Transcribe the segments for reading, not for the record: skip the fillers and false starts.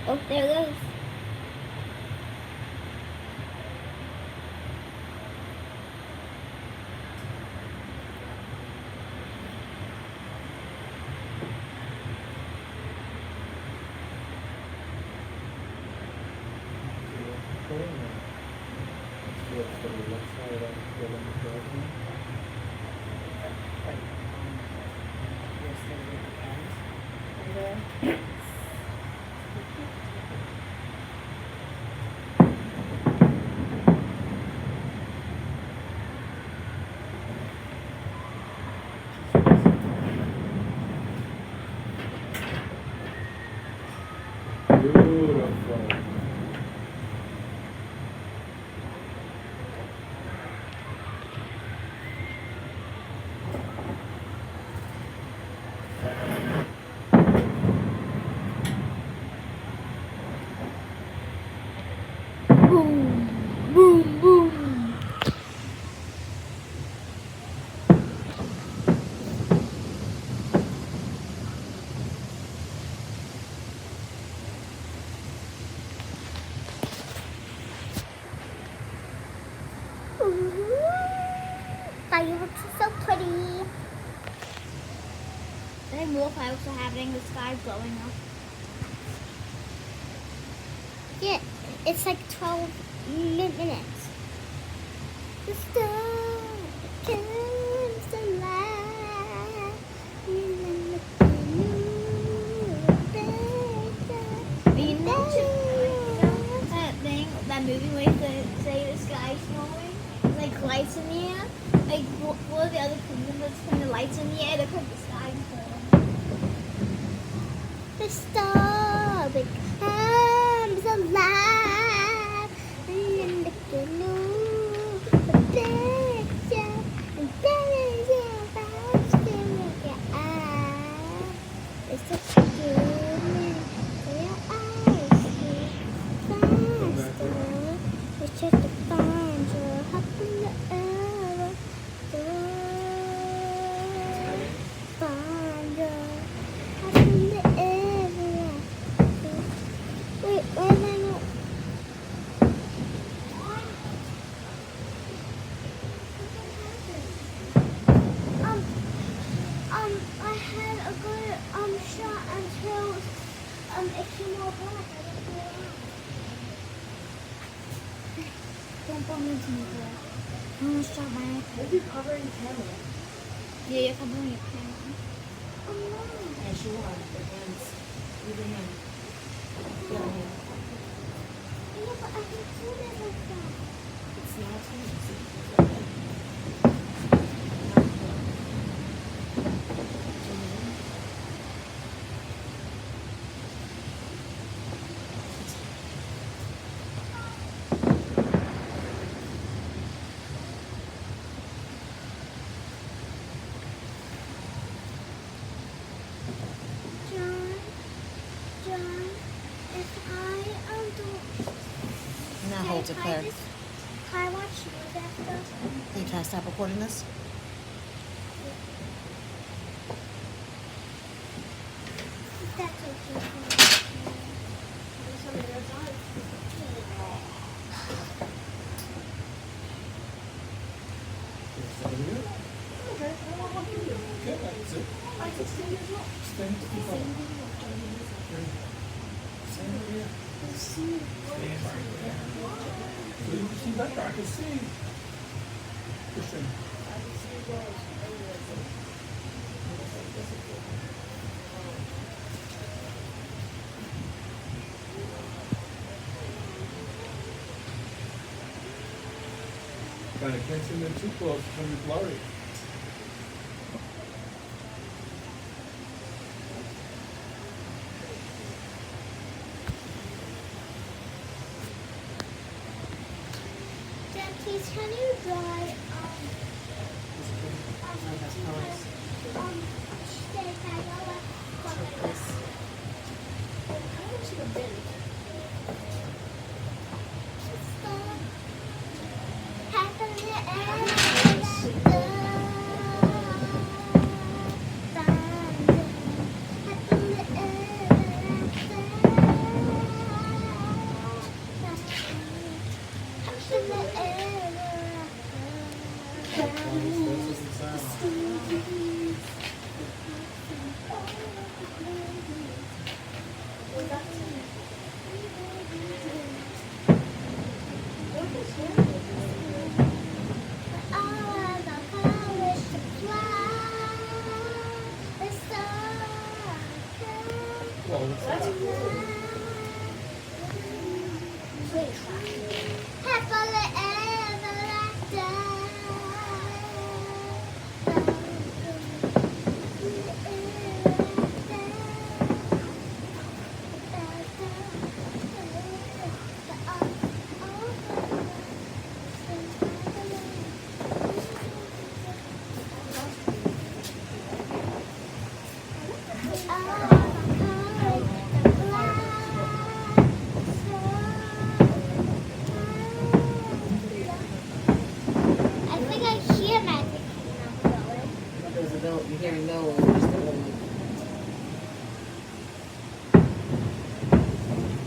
Oh, there it goes. Beautiful. Boom, boom, boom. Fireworks are so pretty. Then more fireworks are happening. The sky's blowing up. Yeah, it's like 12 minutes. The star comes alive. You know that thing, that movie where they say the sky's snowing? There's like lights in the air. Like, what are the other kingdoms that's putting the lights in the air? They put the sky's snowing. The star becomes alive. And the canoe, the picture, and there is your vibes to make your eyes. It's such a good man for your eyes. Faster. It's just to find your happy ever. Find your happy ever. Wait, where am I not? I had a good shot until it came all black. I didn't go around. Don't bump into me, girl. I almost dropped my iPad. Maybe covering the camera. Yeah, you're covering your camera. Oh no. And she won. Her hands. Leave your hand. Get on hand. Yeah, but I can do this like that. It's not too easy. John, if I do. Now hold it, Claire. Can I watch yours after? Hey, can I stop recording this? If that's okay. So you can see better. I can see. Christian. Kind of can't zoom in too close. It's going to be blurry. Dad, please, can you dry steak? I know what That's cool. Happily ever after. I think I hear magic coming out. Those are those, you're hearing those. Just the little-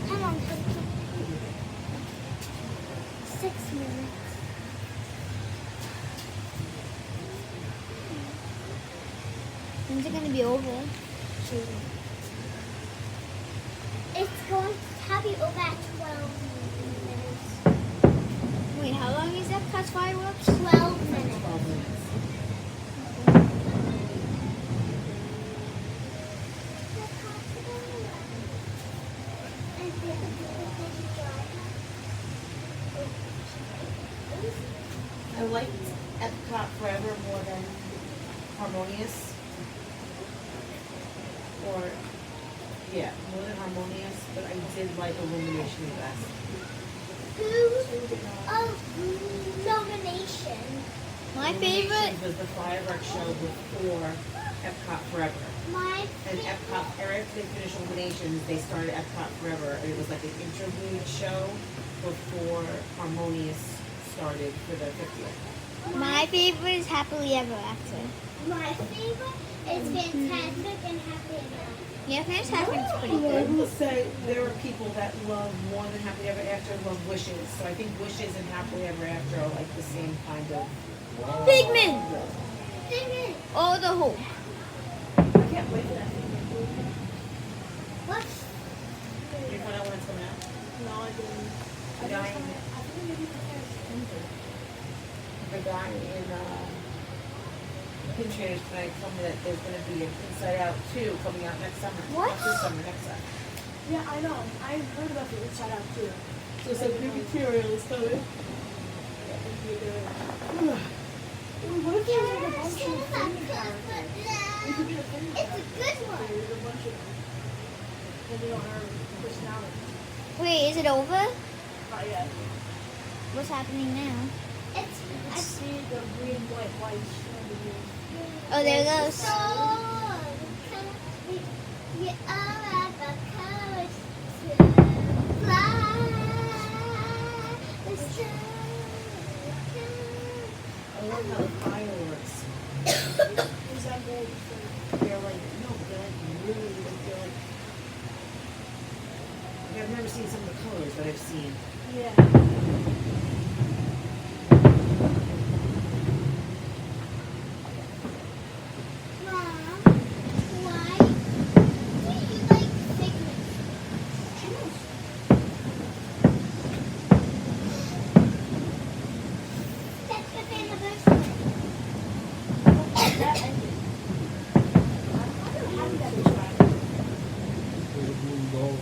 Come on, 6 minutes. When's it gonna be over? It's going to probably over at 12 minutes. Wait, how long is that past fireworks? 12 minutes. 12 minutes. I liked Epcot Forever more than Harmonious. Or, yeah, more than Harmonious, but I did like Illumination the best. Nomination. My Illuminations favorite. was the fireworks show before Epcot Forever. My And Epcot, after they finished Illuminations, they started Epcot Forever, and it was like an interlude show before Harmonious started for the 50th. My favorite is Happily Ever After. My favorite is Fantastic and Happy Ever After. Yeah, Fantastic's pretty I good. will say there are people that love more than Happily Ever After love Wishes. So I think Wishes and Happily Ever After are like the same kind of. Figment. All the hope. I can't wait for that. What? You find out when it's coming out? No, I didn't. The guy in, I think maybe the guy in Pinterest tonight told me that there's going to be an Inside Out 2 coming out next summer. What? Not this summer, next summer. Yeah, I know. I heard about the Inside Out too. So it's like new Really? material is coming. What if there's like a bunch of family characters? We could be the family It's a characters. good one. There's a bunch of them. Depending on our personality. Wait, is it over? Not yet. What's happening now? I see the green, white lights on the moon. Oh, there it goes. I love how the fireworks, Is that gold? they're like, no, they're like really, they're like, I've never seen some of the colors that I've seen. Yeah. That ended. I'm happy that it's right. For the blue gold.